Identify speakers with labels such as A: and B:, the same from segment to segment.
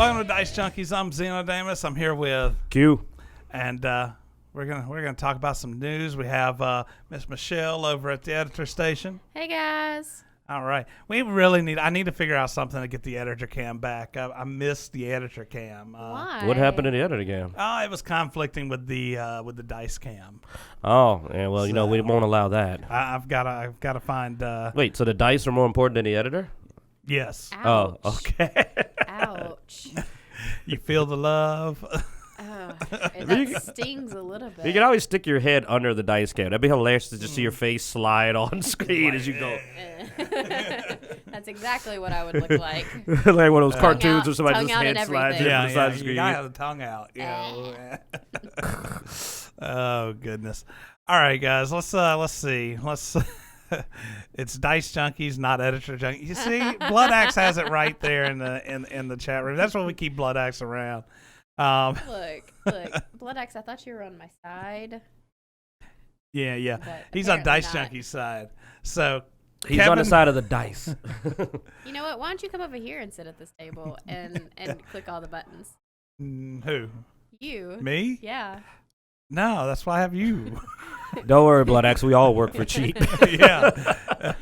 A: Welcome to Dicejunkies. I'm Xenodamus. I'm here with
B: Q.
A: And we're gonna talk about some news. We have Miss Michelle over at the editor station.
C: Hey guys.
A: All right. I need to figure out something to get the editor cam back. I missed the editor cam.
C: Why?
B: What happened to the editor cam?
A: It was conflicting with the dice cam.
B: Oh, yeah, well, you know, we won't allow that.
A: I've gotta find.
B: Wait, so the dice are more important than the editor?
A: Yes.
C: Ouch.
B: Oh, okay.
C: Ouch.
A: You feel the love.
C: Oh, that stings a little bit.
B: You can always stick your head under the dice cam. That'd be hilarious to just see your face slide on screen as you go.
C: That's exactly what I would look like.
B: Like one of those cartoons
C: out,
B: where somebody's
C: tongue out
B: head
C: and
B: slides
C: everything.
B: over the side of the screen.
A: You gotta have the tongue out. You know. Oh goodness. All right, guys. Let's see. It's Dicejunkies, not editor junkies. You see, Blood Axe has it right there in the chat room. That's why we keep Blood Axe around.
C: Look, Blood Axe, I thought you were on my side.
A: Yeah.
C: But
A: He's on
C: apparently
A: Dicejunkies' side. So
B: He's on the side of the dice.
C: You know what? Why don't you come over here and sit at this table and click all the buttons?
A: Who?
C: You.
A: Me?
C: Yeah.
A: No, that's why I have you.
B: Don't worry, Blood Axe. We all work for cheap.
A: Yeah.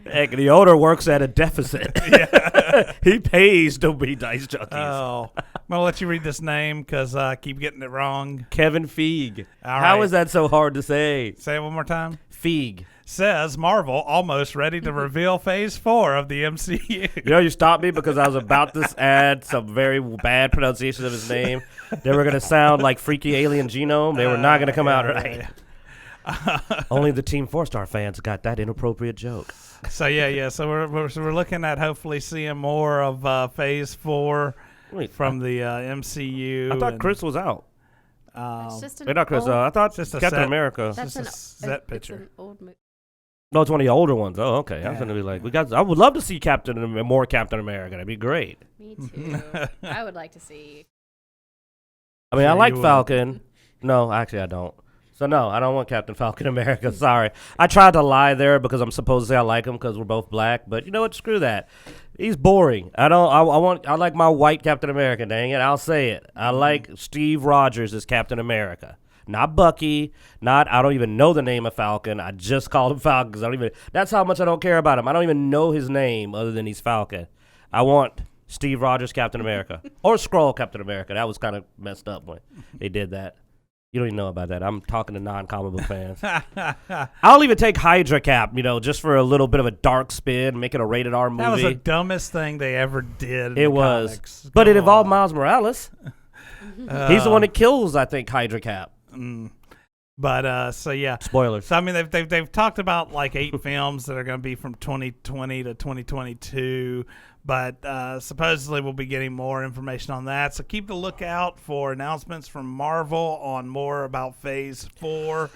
B: Heck, the owner works at a deficit.
A: Yeah.
B: He pays to be Dicejunkies.
A: Oh, I'm gonna let you read this name because I keep getting it wrong.
B: Kevin Feig.
A: All
B: How
A: right.
B: is that so hard to say?
A: Say it one more time.
B: Feig.
A: Says Marvel almost ready to reveal Phase 4 of the MCU.
B: You know, you stopped me because I was about to add some very bad pronunciations of his name. They were going to sound like Freaky Alien Genome. They were not going to come out right. Only the Team 4-Star fans got that inappropriate joke.
A: So So we're looking at hopefully seeing more of Phase 4 from the MCU.
B: I thought Chris was out.
C: It's just an
B: Wait, not Chris.
C: old,
B: I thought
A: just a
B: Captain
A: set.
B: America.
C: that's
A: just a set picture.
C: It's an old movie.
B: No, it's one of the older ones. Oh, okay. I was
A: Yeah.
B: going to be like, I would love to see more Captain America. That'd be great.
C: Me too. I would like to see.
B: I mean, I
A: Sure
B: like
A: you would.
B: Falcon. No, actually, I don't. So, no, I don't want Captain Falcon America. Sorry. I tried to lie there because I'm supposed to say I like him because we're both black. But you know what? Screw that. He's boring. I like my white Captain America, dang it. I'll say it. I like Steve Rogers as Captain America. Not Bucky. I don't even know the name of Falcon. I just called him Falcon because that's how much I don't care about him. I don't even know his name other than he's Falcon. I want Steve Rogers Captain America. Or Skrull Captain America. That was kind of messed up when they did that. You don't even know about that. I'm talking to non-comic book fans. I'll even take Hydra Cap, just for a little bit of a dark spin, make it a rated R movie.
A: That was the dumbest thing they ever did.
B: It was. But it involved Miles Morales. He's the one that kills, I think, Hydra Cap.
A: But yeah.
B: Spoilers.
A: So I mean, they've talked about like 8 films that are going to be from 2020 to 2022, but supposedly we'll be getting more information on that. So keep the lookout for announcements from Marvel on more about Phase 4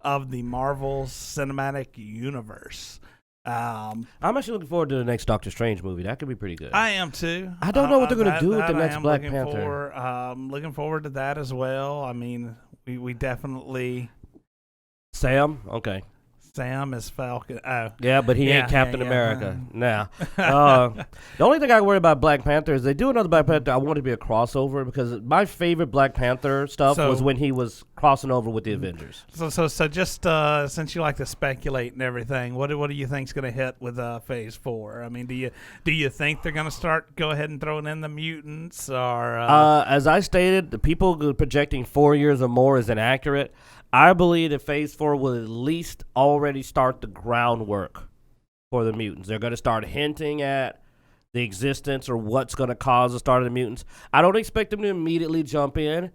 A: of the Marvel Cinematic Universe.
B: I'm actually looking forward to the next Doctor Strange movie. That could be pretty good.
A: I am too.
B: I don't know what they're going to do with the next Black Panther.
A: Looking forward to that as well. I mean, we definitely.
B: Sam? Okay.
A: Sam is Falcon. Oh.
B: Yeah, but he ain't Captain America. Nah. The only thing I worry about Black Panther is they do another Black Panther. I want it to be a crossover because my favorite Black Panther stuff was when he was crossing over with the Avengers.
A: So just since you like to speculate and everything, what do you think's going to hit with Phase 4? I mean, do you think they're going to go ahead and throwing in the mutants or?
B: As I stated, the people projecting 4 years or more is inaccurate. I believe that Phase 4 will at least already start the groundwork for the mutants. They're going to start hinting at the existence or what's going to cause the start of the mutants. I don't expect them to immediately jump in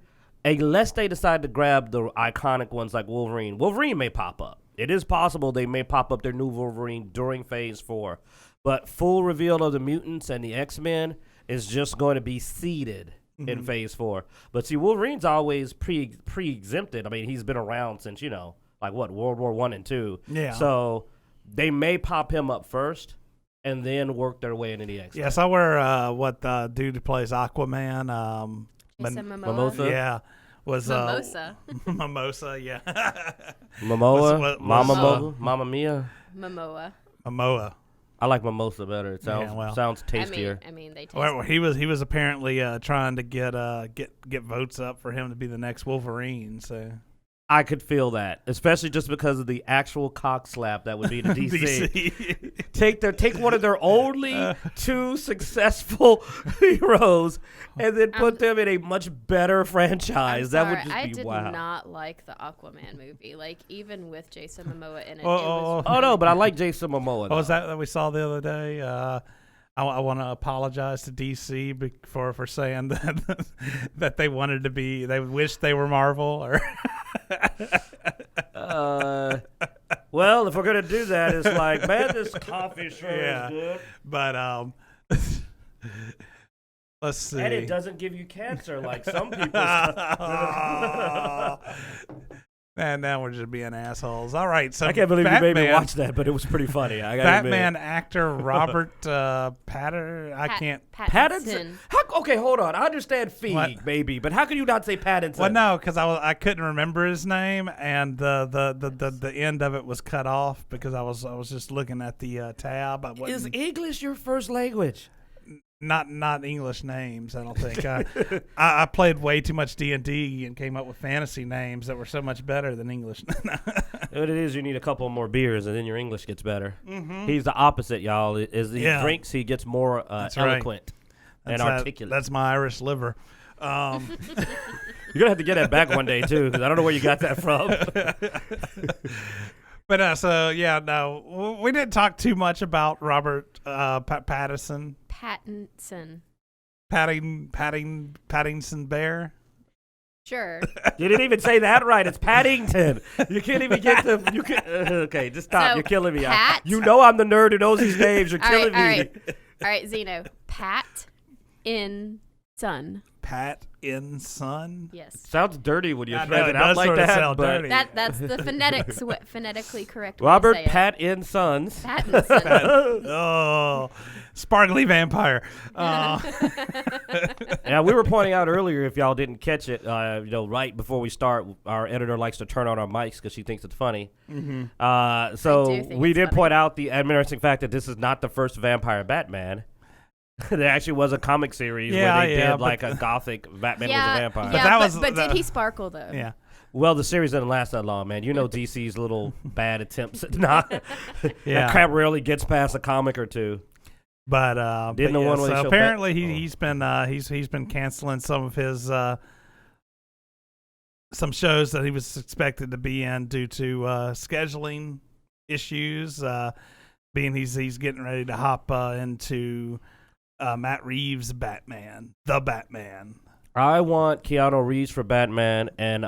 B: unless they decide to grab the iconic ones like Wolverine. Wolverine may pop up. It is possible they may pop up their new Wolverine during Phase 4. But full reveal of the mutants and the X-Men is just going to be seeded in Phase 4. But see, Wolverine's always pre-exempted. I mean, he's been around since, World War I and II.
A: Yeah.
B: So they may pop him up first and then work their way into the X-Men.
A: Yes, I wear what dude who plays Aquaman.
C: Jason Momoa.
B: Mimosa?
A: Yeah. Was
C: Mimosa.
A: Mimosa, yeah.
B: Momoa?
A: Was-
B: Mama
A: was,
B: Moa? Mama Mia?
C: Momoa.
A: Momoa.
B: I like mimosa better. It sounds tastier.
C: I mean, they taste.
A: Well, he was apparently trying to get votes up for him to be the next Wolverine. So
B: I could feel that, especially just because of the actual cock slap that would be to DC. Take one of their only 2 successful heroes and then put them in a much better franchise. That would just be wow.
C: I did not like the Aquaman movie. Like, even with Jason Momoa in it.
B: No, but I like Jason Momoa.
A: What was that we saw the other day? I want to apologize to DC for saying that they wanted to be. They wished they were Marvel. Or
B: well, if we're gonna do that, it's like, man, this coffee sure is good.
A: But let's see.
B: And it doesn't give you cancer like some people.
A: And now we're just being assholes. All right, so
B: I can't believe
A: Batman,
B: you made me watch that, but it was pretty funny.
A: Batman actor Robert
B: Pattinson. Okay, hold on. I understand Feig, maybe, but how can you not say Pattinson?
A: Well, no, because I couldn't remember his name, and the end of it was cut off because I was just looking at the tab.
B: Is English your first language?
A: Not English names, I don't think. I played way too much D&D and came up with fantasy names that were so much better than English.
B: What it is, you need a couple more beers, and then your English gets better.
A: Mm-hmm.
B: He's the opposite, y'all. As he drinks, he gets more eloquent and articulate.
A: That's my Irish liver.
B: You're going to have to get that back one day, too, because I don't know where you got that from.
A: But no, we didn't talk too much about Robert Pattinson. Pattinson Bear.
C: Sure.
B: You didn't even say that right. It's Paddington. You can't even get the. Okay, just stop.
C: So,
B: you're killing me. You know I'm the nerd who knows these names. You're killing me.
C: All right, Zeno. Pat in Son.
A: Pat in Son?
C: Yes.
B: It sounds dirty when you say
A: it
B: out like that.
A: But
C: that's the phonetically correct
B: Robert
C: way to say
B: Pat in Sons.
C: Pattinson.
A: Oh, sparkly vampire.
B: Yeah, we were pointing out earlier, if y'all didn't catch it, right before we start, our editor likes to turn on our mics because she thinks it's funny.
A: Mm-hmm.
B: So we did point out the interesting fact that this is not the first vampire Batman. There actually was a comic series where they did like a gothic Batman was a vampire.
C: Yeah, but did he sparkle though?
A: Yeah.
B: Well, the series didn't last that long, man. You know DC's little bad attempts at not.
A: Yeah.
B: That crap rarely gets past a comic or two.
A: But
B: so
A: apparently he's been canceling some of his some shows that he was expected to be in due to scheduling issues. Being he's getting ready to hop into Matt Reeves' Batman, the Batman.
B: I want Keanu Reeves for Batman and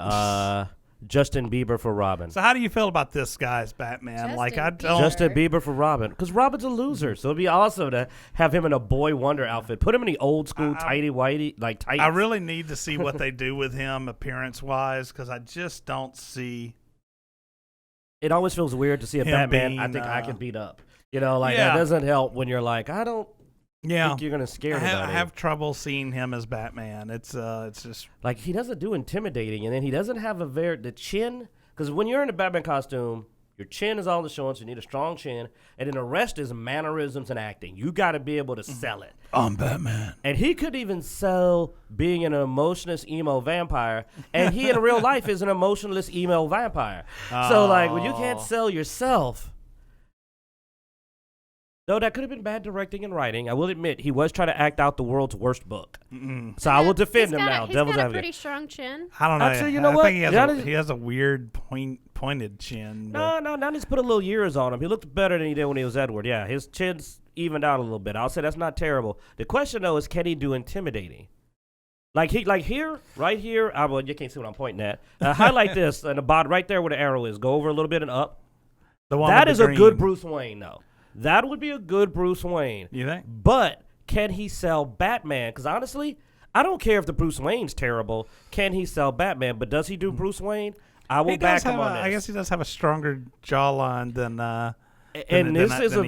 B: Justin Bieber for Robin.
A: So how do you feel about this guy's Batman?
B: Justin Bieber for Robin, because Robin's a loser. So it'd be awesome to have him in a Boy Wonder outfit. Put him in the old school tighty whitey like tights.
A: I really need to see what they do with him appearance wise, because I just don't see.
B: It always feels weird to see a Batman I think I can beat up. That doesn't help when you're like, I don't think you're gonna scare me.
A: I have trouble seeing him as Batman. It's just
B: like he doesn't do intimidating, and then he doesn't have the chin. Because when you're in a Batman costume, your chin is all the showing, so you need a strong chin, and then the rest is mannerisms and acting. You got to be able to sell it.
A: I'm Batman,
B: and he could even sell being an emotionless emo vampire, and he in real life is an emotionless emo vampire. So like when you can't sell yourself. No, that could have been bad directing and writing. I will admit, he was trying to act out the world's worst book. Mm-mm. So I will defend him now.
C: He's got a pretty strong chin.
A: I don't know.
B: Actually, you know what?
A: I think he has a weird pointed chin.
B: No, now he's put a little years on him. He looked better than he did when he was Edward. Yeah, his chin's evened out a little bit. I'll say that's not terrible. The question, though, is can he do intimidating? Right here. Well, you can't see what I'm pointing at. Highlight this and the bottom right there where the arrow is. Go over a little bit and up. That is a good Bruce Wayne, though. That would be a good Bruce Wayne.
A: You think?
B: But can he sell Batman? Because honestly, I don't care if the Bruce Wayne's terrible. Can he sell Batman? But does he do Bruce Wayne? I will back him on this.
A: I guess he does have a stronger jawline than.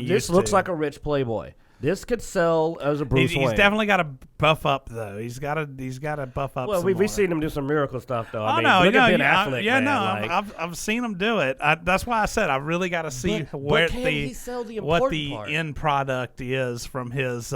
B: This looks like a rich playboy. This could sell as a Bruce Wayne.
A: He's definitely got to buff up though. He's got to buff up.
B: Well,
A: some more.
B: we've seen him do some miracle stuff though.
A: Look at Ben
B: Affleck.
A: Yeah,
B: man,
A: no,
B: like,
A: I've seen him do it. That's why I said I really got to see what the end product is from his.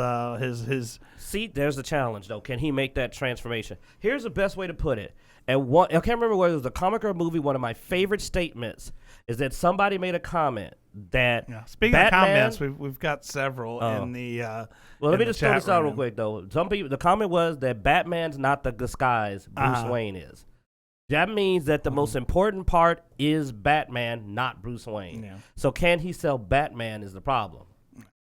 B: See, there's the challenge though. Can he make that transformation? Here's the best way to put it. And I can't remember whether it was a comic or a movie. One of my favorite statements is that somebody made a comment that
A: speaking
B: Batman,
A: of comments, we've got several in the.
B: Well, let me just throw this out real quick though. Some people, the comment was that Batman's not the disguise Bruce Wayne is. That means that the most important part is Batman, not Bruce Wayne. Yeah. So can he sell Batman is the problem.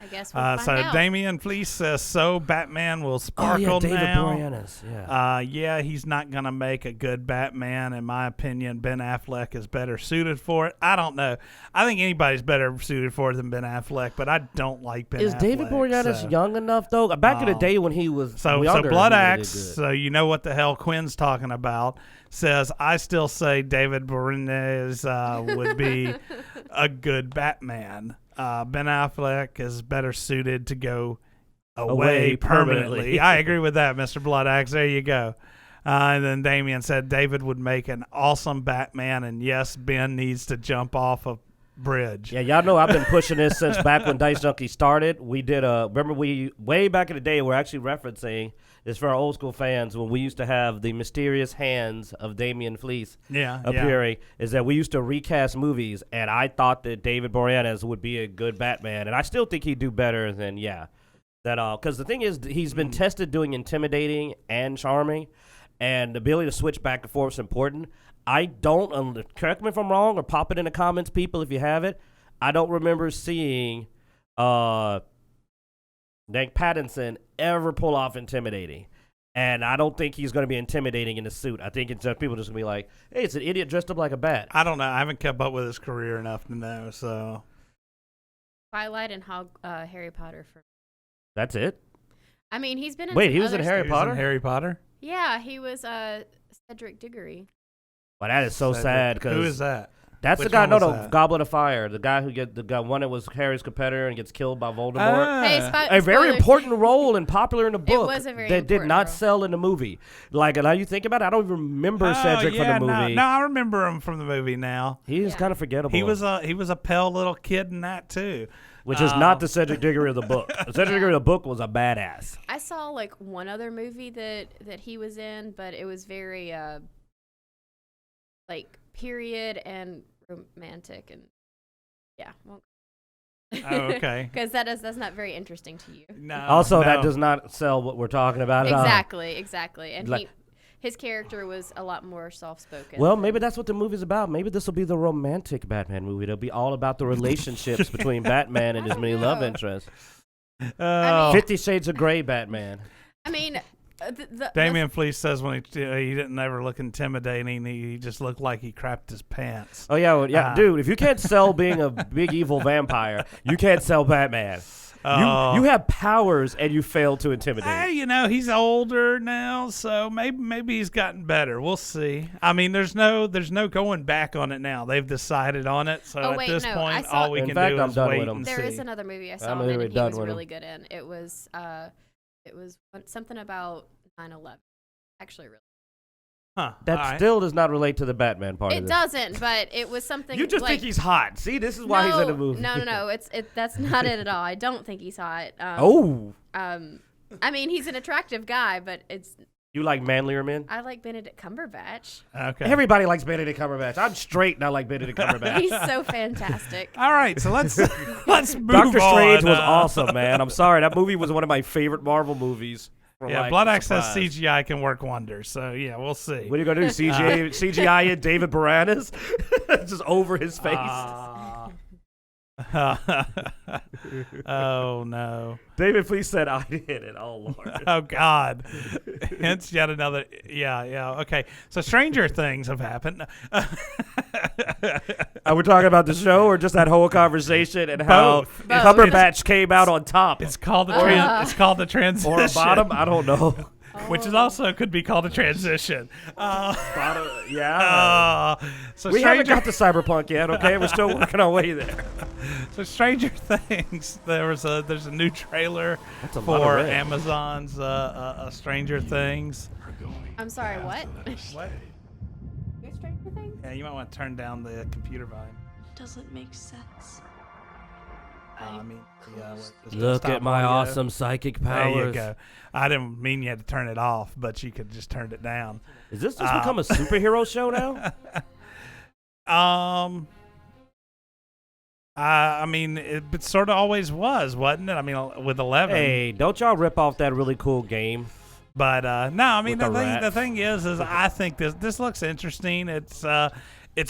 C: I guess we'll find out.
A: Damian Fleece says so. Batman will sparkle
B: David
A: now.
B: Boreanaz,
A: he's not gonna make a good Batman, in my opinion. Ben Affleck is better suited for it. I don't know. I think anybody's better suited for it than Ben Affleck, but I don't like Ben. Affleck.
B: Is David Boreanaz young enough though? Back in the day when he was younger,
A: so Blood Axe. So you know what the hell Quinn's talking about. Says I still say David Boreanaz would be a good Batman. Ben Affleck is better suited to go away permanently. I agree with that, Mr. Blood Axe. There you go. And then Damien said David would make an awesome Batman, and yes, Ben needs to jump off a bridge.
B: Yeah, y'all know I've been pushing this since back when Dicejunkies started. We did way back in the day, we're actually referencing this for our old school fans when we used to have the mysterious hands of Damian Fleece appearing, is that we used to recast movies, and I thought that David Boreanaz would be a good Batman, and I still think he'd do better than, because the thing is, he's been tested doing intimidating and charming, and the ability to switch back and forth is important. I don't, correct me if I'm wrong, or pop it in the comments, people, if you have it. I don't remember seeing Nick Pattinson ever pull off intimidating. And I don't think he's going to be intimidating in the suit. I think it's just people just going to be like, hey, it's an idiot dressed up like a bat.
A: I don't know. I haven't kept up with his career enough to know, so.
C: Twilight and Harry Potter.
B: That's it?
C: I mean, he's been in
B: Wait, he was in Harry Potter?
A: Harry Potter?
C: Yeah, he was Cedric Diggory.
B: Well, that is so sad.
A: Who is that?
B: That's the guy, Goblet of Fire, the guy one that was Harry's competitor and gets killed by Voldemort. A very important role and popular in the book.
C: It was a very
B: that did not
C: role.
B: Sell in the movie. Like, now you think about it, I don't even remember Cedric from the movie.
A: No, I remember him from the movie now.
B: He's kind of forgettable.
A: He was a pale little kid in that too.
B: Which is not the Cedric Diggory of the book. The Cedric Diggory of the book was a badass.
C: I saw like one other movie that he was in, but it was very like period and romantic, and
A: okay.
C: Because that's not very interesting to you.
B: That does not sell what we're talking about at all.
C: Exactly. And his character was a lot more soft-spoken.
B: Well, maybe that's what the movie's about. Maybe this will be the romantic Batman movie. It'll be all about the relationships between Batman and his many love interests. 50 Shades of Grey Batman.
C: I mean,
A: Damian Fleece says when he didn't ever look intimidating, he just looked like he crapped his pants.
B: Oh, yeah, dude, if you can't sell being a big evil vampire, you can't sell Batman. You have powers and you fail to intimidate.
A: Hey, he's older now, so maybe he's gotten better. We'll see. I mean, there's no going back on it now. They've decided on it, so at this point, all we can do is wait and see.
C: There is another movie I saw him in and he was really good in. It was something about 9/11. Actually, really.
A: Huh.
B: That still does not relate to the Batman part of it.
C: It doesn't, but it was something.
B: You just think he's hot. See, this is why he's in the movie.
C: No. That's not it at all. I don't think he's hot. I mean, he's an attractive guy, but it's.
B: You like manlier men?
C: I like Benedict Cumberbatch.
A: Okay.
B: Everybody likes Benedict Cumberbatch. I'm straight and I like Benedict Cumberbatch.
C: He's so fantastic.
A: All right, so let's move
B: Doctor
A: on.
B: Strange was awesome, man. I'm sorry. That movie was one of my favorite Marvel movies.
A: Blood Axe says CGI can work wonders. So, we'll see.
B: What are you going to do? CGI and David Boreanaz? Just over his face.
A: Oh, no.
B: David, please said I did it. Oh, Lord.
A: Oh, God. Hence yet another. Yeah. Okay. So Stranger Things have happened.
B: Are we talking about the show or just that whole conversation and how Cumberbatch came out on top?
A: It's called the transition.
B: Or a bottom? I don't know.
A: which is also could be called a transition.
B: Yeah.
A: So
B: we haven't got to Cyberpunk yet, okay? We're still working our way there.
A: So Stranger Things, there's a new trailer
B: That's a lot
A: for
B: of red.
A: Amazon's Stranger Things.
C: I'm sorry, what?
A: What?
C: New Stranger Things?
A: Yeah, you might want to turn down the computer volume.
D: Doesn't make sense.
B: Look
A: stop
B: at my
A: audio.
B: awesome psychic powers.
A: There you go. I didn't mean you had to turn it off, but you could just turn it down.
B: Is this just become a superhero show now?
A: I mean, it sort of always was, wasn't it? I mean, with 11.
B: Hey, don't y'all rip off that really cool game?
A: But no, I mean
B: With the
A: the
B: rats.
A: thing is I think this looks interesting. It's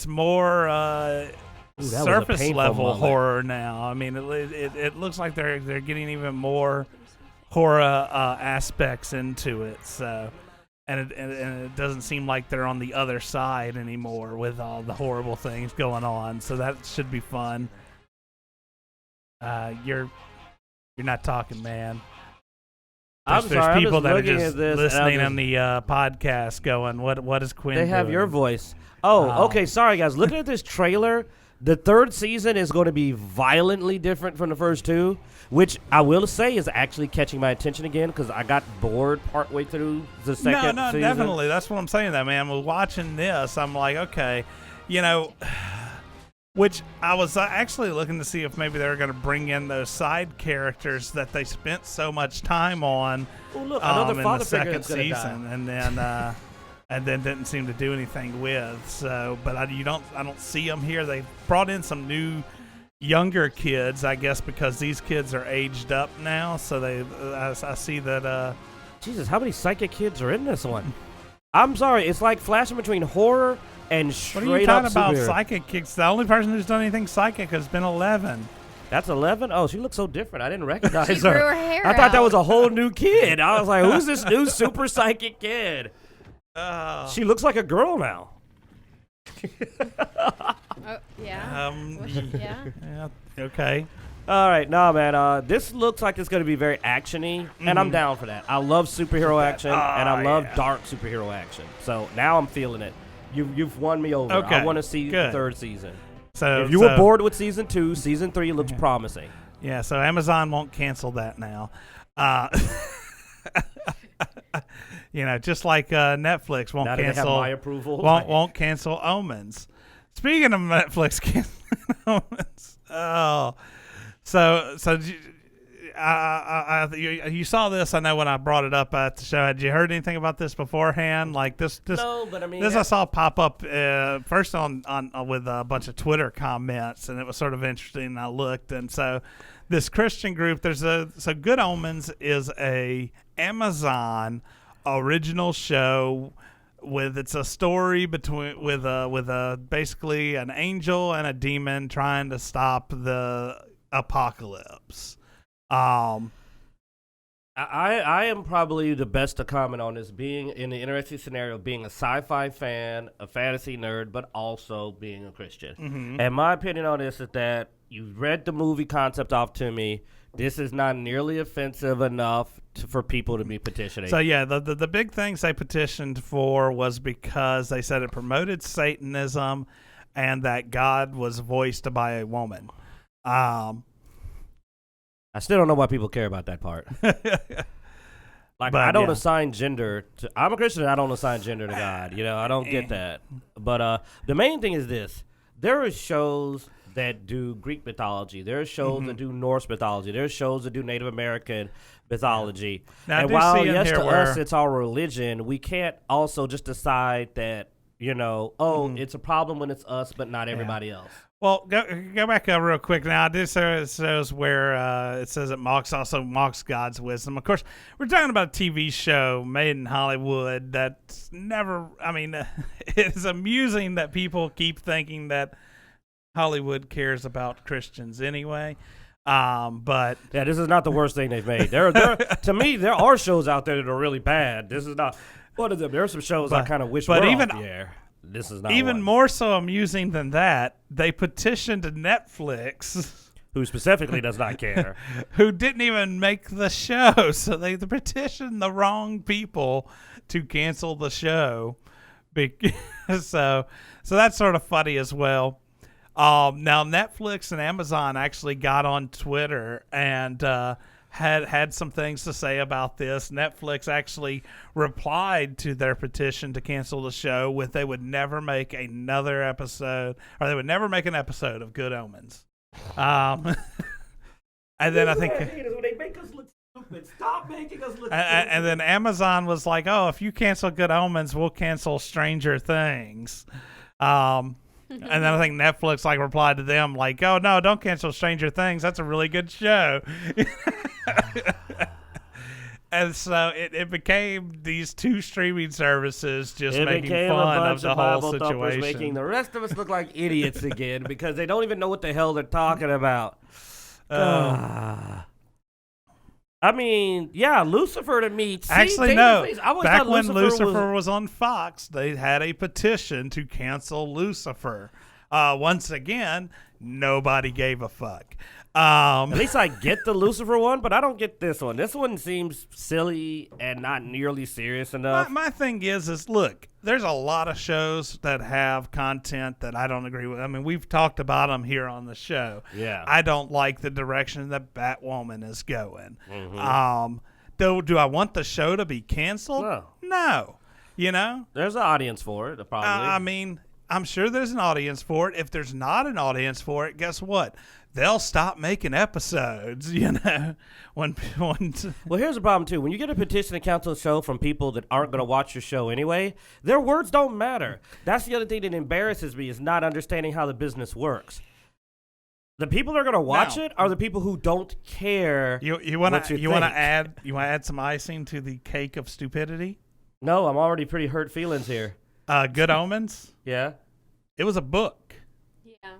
A: more
B: that was a
A: surface
B: painful
A: level
B: moment.
A: horror now. I mean, it looks like they're getting even more horror aspects into it. So, and it doesn't seem like they're on the other side anymore with all the horrible things going on. So that should be fun. You're not talking, man.
B: I'm
A: There's
B: sorry, I'm
A: people
B: just
A: that are
B: looking
A: just
B: at this and
A: listening
B: I'm
A: on the podcast going, what is Quinn
B: They have
A: doing?
B: your voice. Oh, okay. Sorry, guys. Looking at this trailer, the third season is going to be violently different from the first two, which I will say is actually catching my attention again because I got bored partway through the second
A: No,
B: season.
A: definitely. That's what I'm saying, though, man. Well, watching this, I'm like, okay, you know, which I was actually looking to see if maybe they were going to bring in those side characters that they spent so much time on
B: Oh, look, another
A: in the
B: father figure
A: second
B: that's gonna
A: season,
B: die.
A: and then didn't seem to do anything with. So, but I don't see them here. They brought in some new younger kids, I guess, because these kids are aged up now. So I see that.
B: Jesus, how many psychic kids are in this one? I'm sorry, it's like flashing between horror and
A: What
B: straight
A: are you
B: up
A: talking about?
B: superhero.
A: Psychic kicks. The only person who's done anything psychic has been 11.
B: That's 11? Oh, she looks so different. I didn't recognize
C: She
B: her.
C: grew her hair
B: I thought that
C: out.
B: was a whole new kid. I was like, who's this new super psychic kid? She looks like a girl now.
C: Oh, yeah. Yeah.
A: Yeah. Okay.
B: All right, no, man. This looks like it's going to be very action-y, and I'm down for that. I love superhero action, and I love dark superhero action. So now I'm feeling it. You've won me over.
A: Okay,
B: I want to see the
A: good.
B: third season.
A: So
B: If you were bored with season 2, season 3 looks promising.
A: Yeah. So Amazon won't cancel that now. You know, just like Netflix won't
B: Now that they have
A: cancel.
B: my approval.
A: Won't cancel Omens. Speaking of Netflix canceling Omens, you saw this. I know when I brought it up at the show. Had you heard anything about this beforehand? Like this
B: No, but I mean,
A: this I saw pop up first on with a bunch of Twitter comments, and it was sort of interesting. And I looked, and so this Christian group, so Good Omens is a Amazon original show. It's a story with a basically an angel and a demon trying to stop the apocalypse.
B: I am probably the best to comment on this, being in the interesting scenario of being a sci-fi fan, a fantasy nerd, but also being a Christian.
A: Mm-hmm.
B: And my opinion on this is that you read the movie concept off to me. This is not nearly offensive enough for people to be petitioning.
A: So yeah, the big things they petitioned for was because they said it promoted Satanism and that God was voiced by a woman.
B: I still don't know why people care about that part. Like,
A: But,
B: I don't
A: yeah.
B: assign gender to. I'm a Christian. I don't assign gender to God. You know, I don't get that. But the main thing is this: there are shows that do Greek mythology. There are shows that do Norse mythology. There are shows that do Native American mythology.
A: Now, I
B: and
A: do
B: while
A: see in
B: yes,
A: here
B: to
A: where-
B: us it's our religion, we can't also just decide that it's a problem when it's us, but not everybody else.
A: Well, go back real quick now. This shows where it says it also mocks God's wisdom. Of course, we're talking about a TV show made in Hollywood that's never. I mean, it's amusing that people keep thinking that Hollywood cares about Christians anyway. But
B: Yeah, this is not the worst thing they've made. To me, there are shows out there that are really bad. This is not one of them. There are some shows I kind of wish were off the air. This is not
A: even
B: one.
A: more so amusing than that, they petitioned Netflix
B: who specifically does not care.
A: Who didn't even make the show. So they petitioned the wrong people to cancel the show. So that's sort of funny as well. Now Netflix and Amazon actually got on Twitter and had some things to say about this. Netflix actually replied to their petition to cancel the show with they would never make another episode, or they would never make an episode of Good Omens. And then I think
B: they make us look stupid. Stop making us look stupid.
A: And then Amazon was like, "Oh, if you cancel Good Omens, we'll cancel Stranger Things." And then I think Netflix replied to them like, "Oh no, don't cancel Stranger Things. That's a really good show." And so it became these two streaming services just making fun of the whole situation,
B: making the rest of us look like idiots again because they don't even know what the hell they're talking about. I mean, yeah, Lucifer to me.
A: Actually, no. Back when Lucifer was on Fox, they had a petition to cancel Lucifer. Once again, nobody gave a fuck.
B: At least I get the Lucifer one, but I don't get this one. This one seems silly and not nearly serious enough.
A: My thing is look, there's a lot of shows that have content that I don't agree with. I mean, we've talked about them here on the show.
B: Yeah.
A: I don't like the direction that Batwoman is going.
B: Mm-hmm.
A: Do I want the show to be canceled? No. You know?
B: There's an audience for it, probably.
A: I mean, I'm sure there's an audience for it. If there's not an audience for it, guess what? They'll stop making episodes, you know. When
B: well, here's the problem too. When you get a petition to cancel a show from people that aren't going to watch your show anyway, their words don't matter. That's the other thing that embarrasses me is not understanding how the business works. The people that are going to watch it are the people who don't care.
A: You want to add some icing to the cake of stupidity?
B: No, I'm already pretty hurt feelings here.
A: Good Omens?
B: Yeah.
A: It was a book.
C: Yeah.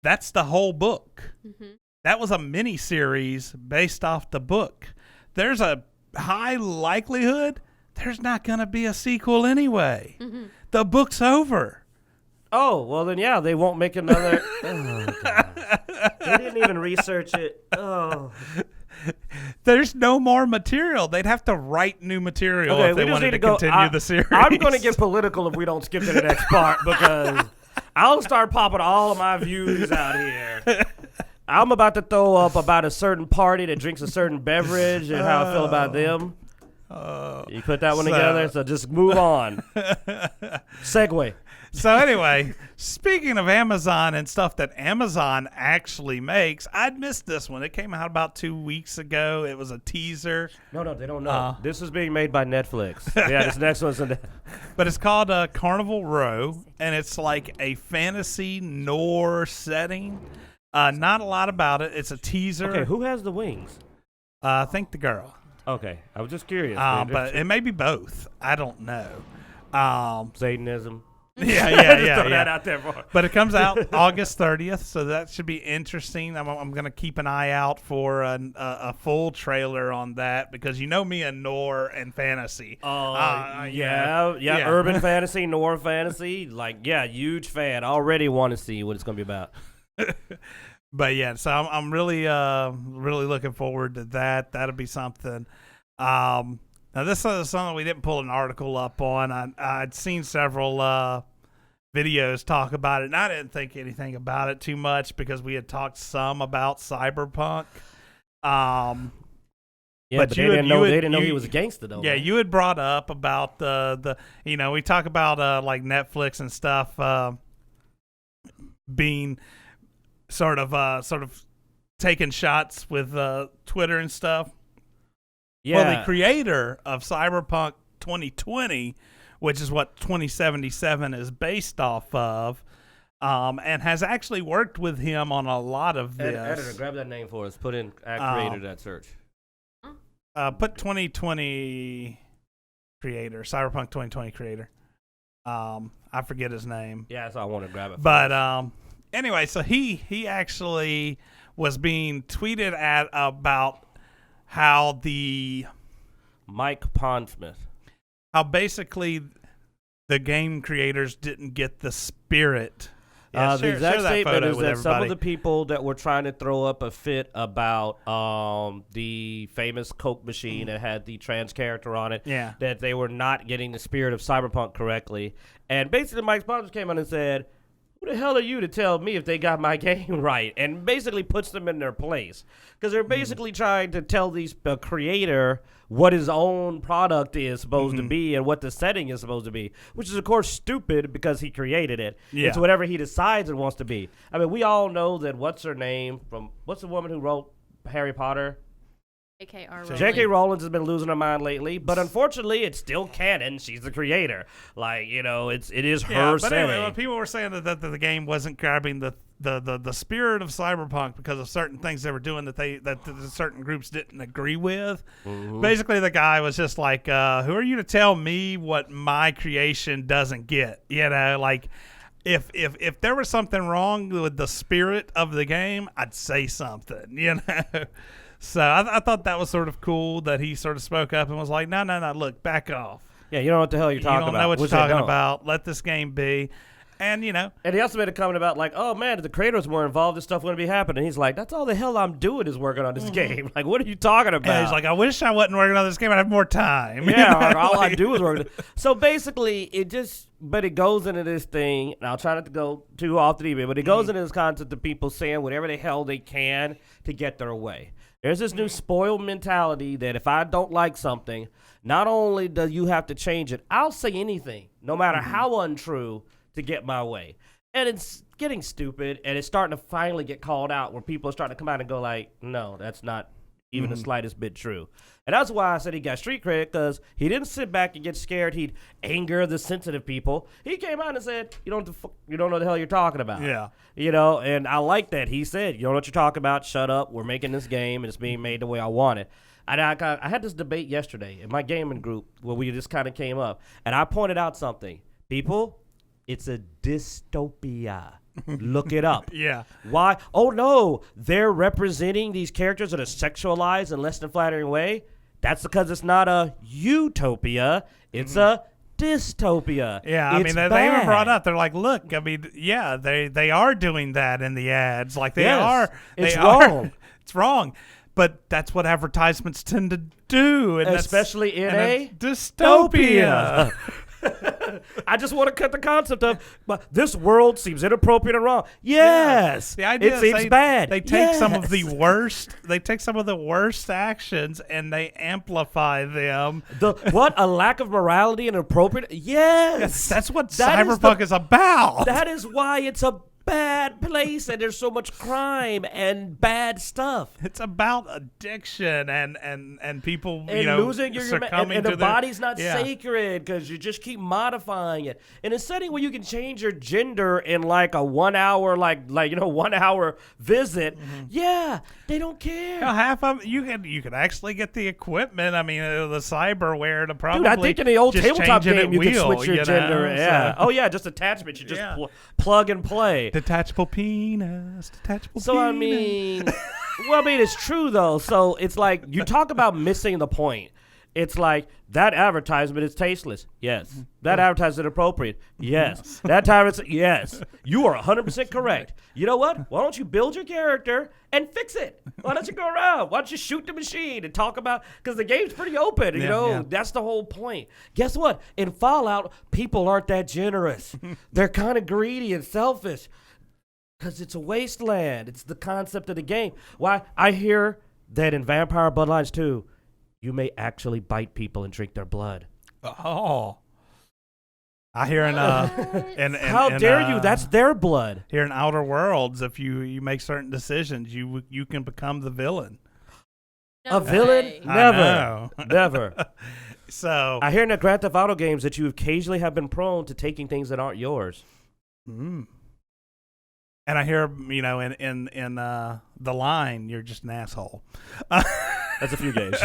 A: That's the whole book.
C: Mm-hmm.
A: That was a mini-series based off the book. There's a high likelihood there's not going to be a sequel anyway.
C: Mm-hmm.
A: The book's over.
B: Oh, well then, yeah, they won't make another. Oh, God. They didn't even research it. Oh.
A: There's no more material. They'd have to write new material if they wanted to continue the series.
B: I'm going to get political if we don't skip to the next part because I'll start popping all of my views out here. I'm about to throw up about a certain party that drinks a certain beverage and how I feel about them. You put that one together, so just move on. Segue.
A: So anyway, speaking of Amazon and stuff that Amazon actually makes, I'd missed this one. It came out about 2 weeks ago. It was a teaser.
B: No, they don't know. This is being made by Netflix. Yeah, this next one's
A: but it's called Carnival Row, and it's like a fantasy noir setting. Not a lot about it. It's a teaser.
B: Okay, who has the wings?
A: I think the girl.
B: Okay, I was just curious.
A: But it may be both. I don't know.
B: Satanism.
A: Yeah.
B: Throw that out there for.
A: But it comes out August 30th, so that should be interesting. I'm going to keep an eye out for a full trailer on that because you know me and noir and fantasy.
B: Yeah. Urban fantasy, noir fantasy. Huge fan. Already want to see what it's going to be about.
A: But yeah, so I'm really looking forward to that. That'll be something. Now, this is something we didn't pull an article up on. I'd seen several videos talk about it, and I didn't think anything about it too much because we had talked some about Cyberpunk.
B: But they didn't know he was a gangster, though.
A: Yeah, you had brought up about the we talk about like Netflix and stuff being sort of taking shots with Twitter and stuff.
B: Yeah.
A: Well, the creator of Cyberpunk 2020, which is what 2077 is based off of, and has actually worked with him on a lot of this.
B: Editor, grab that name for us. Put in creator that search.
A: Put 2020 creator, Cyberpunk 2020 creator. I forget his name.
B: Yeah, so I want to grab it.
A: But anyway, so he actually was being tweeted at about how
B: Mike Pondsmith.
A: How basically the game creators didn't get the spirit Yeah,
B: The
A: share
B: exact
A: that
B: statement
A: photo
B: is
A: with
B: that some of
A: everybody.
B: the people that were trying to throw up a fit about the famous Coke machine that had the trans character on it,
A: Yeah.
B: that they were not getting the spirit of Cyberpunk correctly. And basically Mike Sponsors came on and said, who the hell are you to tell me if they got my game right? And basically puts them in their place. Because they're basically trying to tell these creator what his own product is supposed to be and what the setting is supposed to be, which is, of course, stupid because he created it.
A: Yeah.
B: It's whatever he decides it wants to be. I mean, we all know that what's the woman who wrote Harry Potter?
C: J.K. Rowling.
B: J.K. Rowling has been losing her mind lately, but unfortunately, it's still canon. She's the creator. Like, it is her
A: But
B: setting.
A: anyway, when people were saying that the game wasn't grabbing the spirit of Cyberpunk because of certain things they were doing that the certain groups didn't agree with, basically the guy was just like, "Who are you to tell me what my creation doesn't get?" Like. If there was something wrong with the spirit of the game, I'd say something, So I thought that was sort of cool that he sort of spoke up and was like, no, look, back off.
B: Yeah, you don't know what the hell you're talking about.
A: You don't know what you're
B: Which they
A: talking
B: don't.
A: about. Let this game be. And,
B: And he also made a comment about, like, oh, man, if the creator was more involved, this stuff wouldn't be happening. He's like, that's all the hell I'm doing is working on this game. Like, what are you talking about?
A: and he's like, I wish I wasn't working on this game. I'd have more time.
B: yeah, like, all I do is work. So basically, it goes into this thing, and I'll try not to go too off the deep end, but it goes into this concept of people saying whatever the hell they can to get their way. There's this new spoiled mentality that if I don't like something, not only do you have to change it, I'll say anything, no matter how untrue, to get my way. And it's getting stupid, and it's starting to finally get called out where people are starting to come out and go like, no, that's not even the slightest bit true. And that's why I said he got street cred, because he didn't sit back and get scared he'd anger the sensitive people. He came out and said, you don't know the hell you're talking about.
A: Yeah.
B: And I like that. He said, you don't know what you're talking about, shut up, we're making this game, and it's being made the way I want it. And I had this debate yesterday in my gaming group where we just kind of came up, and I pointed out something. People, it's a dystopia. Look it up.
A: Yeah.
B: Why? Oh, no. They're representing these characters in a sexualized and less than flattering way. That's because it's not a utopia. It's a dystopia.
A: Yeah, I mean, they even brought up, they're like, look, I mean, yeah, they are doing that in the ads. Like, they are.
B: It's
A: wrong. It's wrong. But that's what advertisements tend to do. And
B: especially in a
A: dystopia.
B: I just want to cut the concept of, but this world seems inappropriate and wrong. Yes,
A: the idea
B: it seems bad.
A: They take some of the worst. They take some of the worst actions and they amplify them.
B: A lack of morality and appropriate. Yes,
A: that's what Cyberpunk is about.
B: That is why it's a bad place and there's so much crime and bad stuff.
A: It's about addiction and people
B: losing
A: succumbing
B: and
A: to
B: the body's not sacred because you just keep modifying it. In a setting where you can change your gender in like a 1 hour 1 hour visit, they don't care.
A: Half of you can actually get the equipment. I mean, the cyberware to probably.
B: Dude, I think in the old
A: just
B: tabletop game you can
A: wheel,
B: switch your gender. Yeah.
A: So.
B: Just attachments. You just plug and play.
A: Detachable penis.
B: So I mean, it's true though. So it's like you talk about missing the point. It's like that advertisement is tasteless. Yes. That advertisement is inappropriate. Yes. That time it's yes. You are 100% correct. You know what? Why don't you build your character and fix it? Why don't you go around? Why don't you shoot the machine and talk about, because the game's pretty open. That's the whole point. Guess what? In Fallout, people aren't that generous. They're kind of greedy and selfish. Because it's a wasteland. It's the concept of the game. Why? I hear that in Vampire Bloodlines 2, you may actually bite people and drink their blood.
A: Oh. I hear
B: How dare you? That's their blood.
A: Here in Outer Worlds, if you make certain decisions, you can become the villain.
B: A villain? Never. Never.
A: So
B: I hear in the Grand Theft Auto games that you occasionally have been prone to taking things that aren't yours.
A: And I hear, in The Line, you're just an asshole.
B: That's a few games.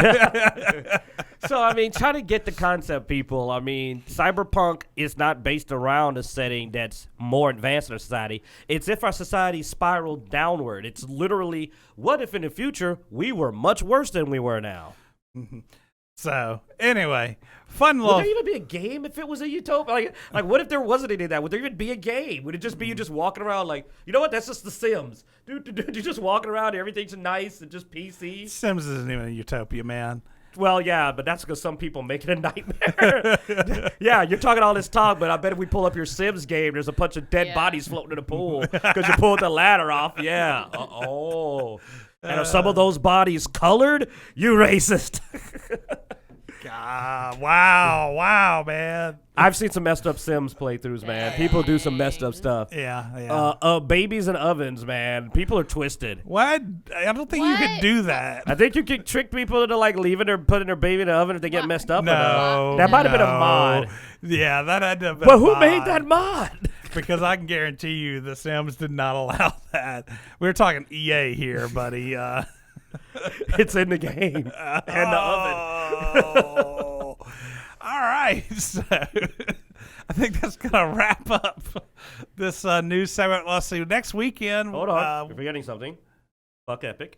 B: So, I mean, try to get the concept, people. I mean, Cyberpunk is not based around a setting that's more advanced in our society. It's if our society spiraled downward. It's literally, what if in the future we were much worse than we were now?
A: So anyway, fun
B: Would
A: little.
B: there even be a game if it was a utopia? Like what if there wasn't any of that? Would there even be a game? Would it just be you just walking around like, you know what? That's just The Sims. Dude, you're just walking around, everything's nice and just PC.
A: Sims isn't even a utopia, man.
B: Well, yeah, but that's because some people make it a nightmare. Yeah, you're talking all this talk, but I bet if we pull up your Sims game, there's a bunch of dead bodies floating in the pool because you pulled the ladder off. Yeah. And if some of those bodies colored, you racist.
A: God, wow, man.
B: I've seen some messed up Sims playthroughs, man. People do some messed up stuff.
A: Yeah.
B: Babies and ovens, man. People are twisted.
A: What? I don't think you could do that.
B: I think you can trick people into like putting their baby in the oven if they get messed up.
A: No,
B: that might have been a mod.
A: Yeah, that had to have been.
B: But who made that mod?
A: Because I can guarantee you, the Sims did not allow that. We're talking EA here, buddy.
B: It's in the game and the oven.
A: All right, so I think that's gonna wrap up this news segment. Let's see. Next weekend,
B: Hold on, you're forgetting something. Fuck Epic.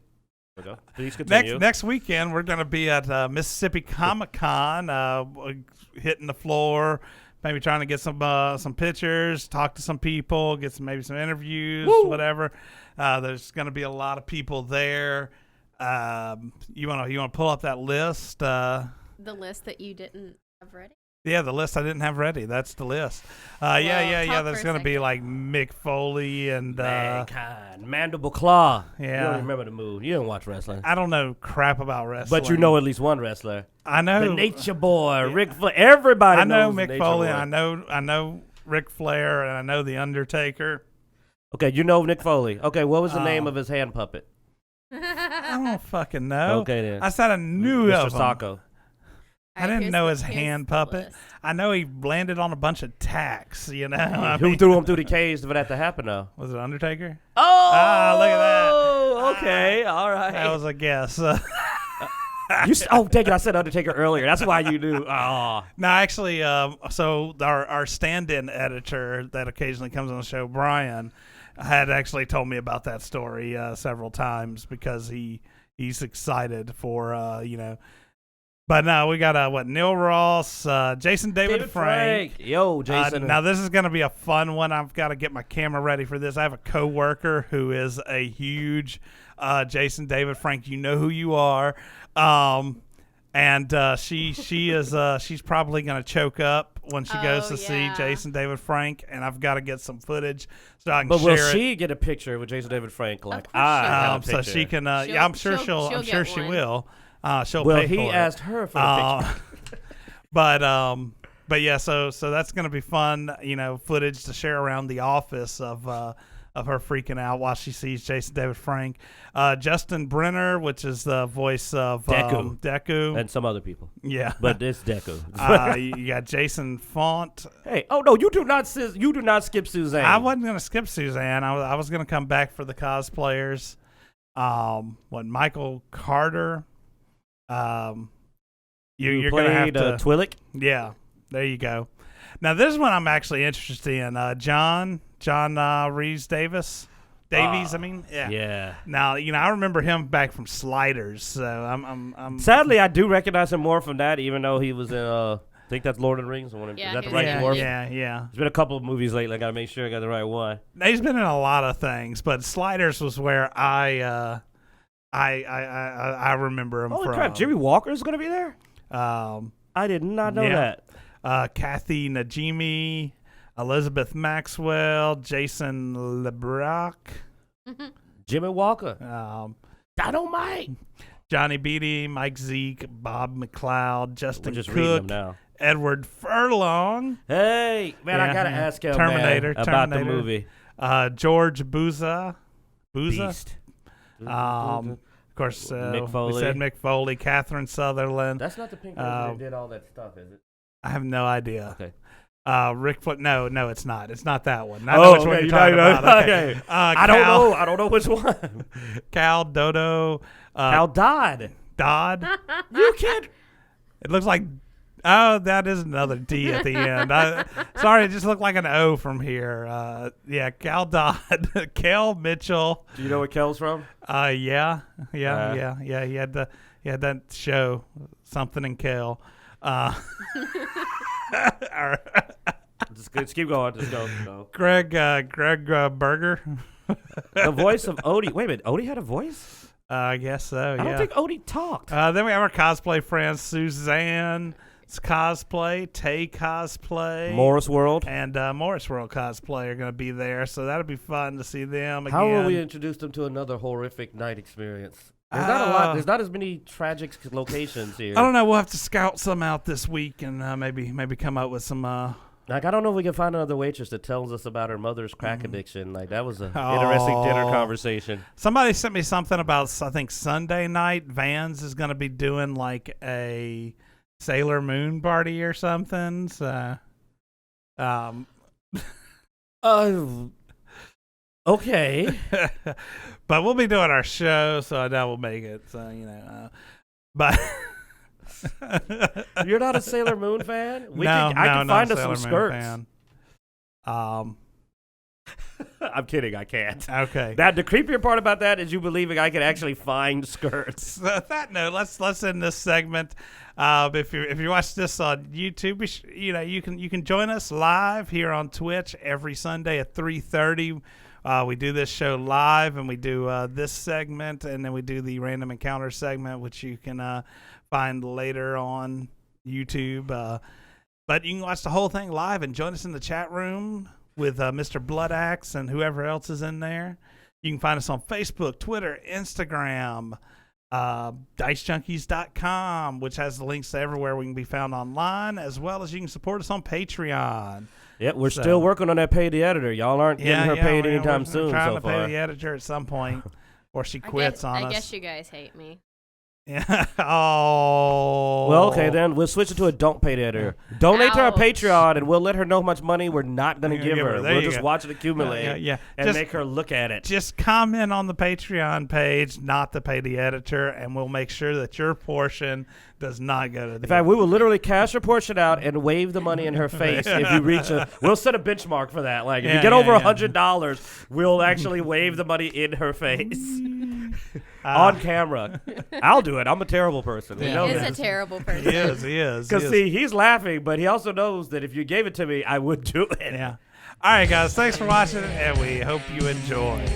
B: Okay. Please continue.
A: Next weekend, we're gonna be at Mississippi Comic-Con, hitting the floor. Maybe trying to get some pictures, talk to some people, get maybe some interviews, whatever. There's going to be a lot of people there. You want to pull up that list?
C: The list that you didn't have ready?
A: Yeah, the list I didn't have ready. That's the list. Yeah. There's going to be like Mick Foley and
B: Mankind, Mandible Claw.
A: Yeah.
B: You don't remember the move. You didn't watch wrestling.
A: I don't know crap about wrestling.
B: But you know at least one wrestler.
A: I know.
B: The Nature Boy, Ric Flair. Everybody knows
A: Mick
B: Nature
A: Foley.
B: Boy.
A: I know Ric Flair, and I know The Undertaker.
B: Okay, you know Nick Foley. Okay, what was the name of his hand puppet?
A: I don't fucking know.
B: Okay, then.
A: I said I knew
B: Mr.
A: of him.
B: Sacco.
A: I didn't know his hand puppet. I know he landed on a bunch of tacks, you know.
B: Who threw him through the cage for that to happen, though?
A: Was it Undertaker?
B: Oh!
A: Look at that.
B: Okay, all right.
A: That was a guess.
B: Take it. I said Undertaker earlier. That's why you knew. Oh.
A: No, actually, so our stand-in editor that occasionally comes on the show, Brian, had actually told me about that story several times because he's excited for, But no, we got Neil Ross, Jason David Frank.
B: Yo, Jason.
A: Now this is going to be a fun one. I've got to get my camera ready for this. I have a coworker who is a huge Jason David Frank. You know who you are, and she is she's probably going to choke up when she goes to see Jason David Frank. And I've got to get some footage so I can share it.
B: But will she get a picture with Jason David Frank? Like I have a picture.
A: So she can. I'm sure she will. She'll
B: well,
A: pay for
B: he asked her for the picture.
A: But yeah, so that's gonna be fun. Footage to share around the office of her freaking out while she sees Jason David Frank. Justin Brenner, which is the voice of Deku,
B: and some other people.
A: Yeah,
B: but it's Deku.
A: You got Jason Font.
B: Hey, oh no, you do not skip Suzanne.
A: I wasn't gonna skip Suzanne. I was gonna come back for the cosplayers. Michael Carter. You're gonna have to
B: Twillick.
A: Yeah, there you go. Now this one I'm actually interested in. John Rhys Davies. I mean, yeah.
B: Yeah.
A: Now I remember him back from Sliders, so I'm.
B: Sadly, I do recognize him more from that, even though he was in. I think that's Lord of the Rings. Is that the right one?
A: Yeah.
B: There's been a couple of movies lately. I gotta make sure I got the right one.
A: He's been in a lot of things, but Sliders was where I remember him from.
B: Holy crap, Jimmy Walker is going to be there? I did not know that.
A: Kathy Najimy, Elizabeth Maxwell, Jason LeBrock.
B: Jimmy Walker.
A: Dynamite. Johnny Beatty, Mike Zeke, Bob McLeod, Justin Cook, Edward Furlong.
B: Hey, man, I got to ask him about the movie.
A: George Buza.
B: Beast.
A: Of course,
B: Mick Foley.
A: We said Mick Foley, Catherine Sutherland.
B: That's not the pink lady that did all that stuff, is it?
A: I have no idea.
B: Okay.
A: Rick Foot. No, it's not. It's not that one. I know which one you're talking about. Okay.
B: I don't know. I don't know which one.
A: Cal Dodo.
B: Cal Dodd. You can't.
A: It looks like. Oh, that is another D at the end. Sorry, it just looked like an O from here. Cal Dodd, Kel Mitchell.
B: Do you know where Kel's from?
A: Yeah. He had He had that show, Something in Kel.
B: Just keep going. Just go.
A: Greg Berger.
B: The voice of Odie. Wait a minute. Odie had a voice?
A: I guess so, yeah.
B: I don't think Odie talked.
A: Then we have our cosplay friends, Suzanne's cosplay, Tay cosplay.
B: Morris World.
A: And Morris World cosplay are going to be there, so that'll be fun to see them again.
B: How will we introduce them to another horrific night experience? There's not a lot. There's not as many tragic locations here.
A: I don't know. We'll have to scout some out this week and maybe come up with some.
B: Like, I don't know if we can find another waitress that tells us about her mother's crack addiction. Like, that was an interesting dinner conversation.
A: Somebody sent me something about, I think, Sunday night. Vans is going to be doing like a Sailor Moon party or something. So,
B: okay.
A: But we'll be doing our show, so I doubt we'll make it. So, but
B: you're not a Sailor Moon fan? I can find us some skirts. I'm kidding. I can't.
A: Okay.
B: The creepier part about that is you believing I can actually find skirts.
A: So at that note, let's end this segment. If you watch this on YouTube, you can join us live here on Twitch every Sunday at 3:30. We do this show live, and we do this segment, and then we do the random encounter segment, which you can find later on YouTube. But you can watch the whole thing live and join us in the chat room with Mr. Bloodaxe and whoever else is in there. You can find us on Facebook, Twitter, Instagram, Dicejunkies.com, which has the links to everywhere we can be found online, as well as you can support us on Patreon.
B: Yeah, we're still working on that pay the editor. Y'all aren't getting her paid anytime soon.
A: We're trying
B: to
A: pay the editor at some point, or she quits on us.
C: I guess you guys hate me.
A: Yeah. Oh.
B: Well, okay, then we'll switch it to a don't pay the editor. Donate to our Patreon, and we'll let her know how much money we're not going to give her. We'll just watch it accumulate and make her look at it.
A: Just comment on the Patreon page, not to pay the editor, and we'll make sure that your portion does not go to the
B: In fact, we will literally cash her portion out and wave the money in her face if you reach we'll set a benchmark for that. Like, if you get over $100, we'll actually wave the money in her face. On camera. I'll do it. I'm a terrible person.
C: He is a terrible person.
A: He is.
B: Because, see, he's laughing, but he also knows that if you gave it to me, I would do it.
A: Yeah. All right, guys. Thanks for watching, and we hope you enjoy.